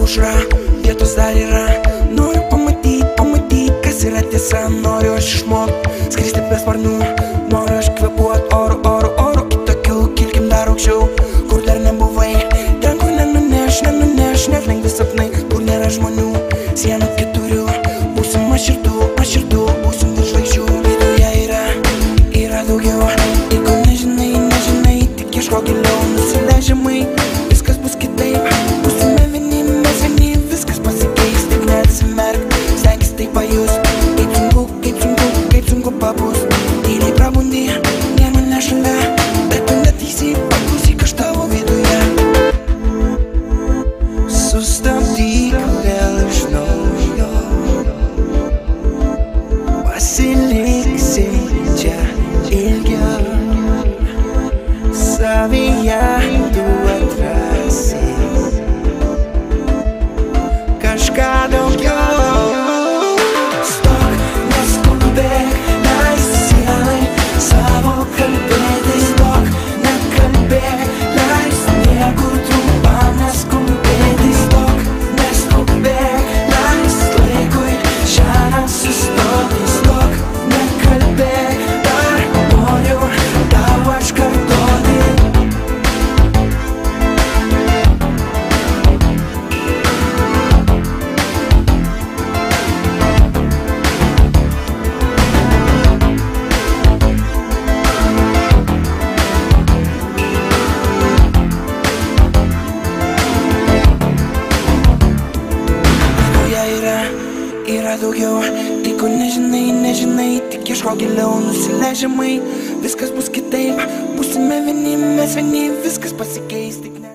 aušra, vietos dar yra. Noriu pamatyti, kas yra tiesa. Noriu aš išmokt skristi be sparnų. Noriu aš kvėpuot oru kitokiu. Kilkim dar aukščiau, kur dar nebuvai. Ten, kur nenuneš, net lengvi sapnai. Kur nėra žmonių, sienų keturių. Būsim aš ir tu, būsim virš žvaigždžių. Viduje yra daugiau. Jeigu nežinai, tik ieškok giliau. Nusileidžiamai, viskas bus kitaip. Būsime vieni, mes vieni, viskas pasikeis. Tik neatsimerk, stenkis tai pajust. Kaip sunku pabus. Tyliai prabundi, nėra mane šalia. Bet tu neteisyk, paklausyk aš tavo viduje. Sustabdyk vėl iš naujo. Pasiliksim čia ilgiau. Savyje tu atrasi kažką daugiau. Stok, neskubėk, leisk sielai savo kalbėti. Stok, nekalbėk, leisk niekur trumpam neskubėti. Stok, neskubėk, leisk laikui šiandien sustoti. Stok, nekalbėk, dar noriu tau aš kartoti. Yra daugiau, tai ko nežinai, tik ieškok giliau. Nusileidžiamai, viskas bus kitaip. Būsime vieni, mes vieni, viskas pasikeis tik ne.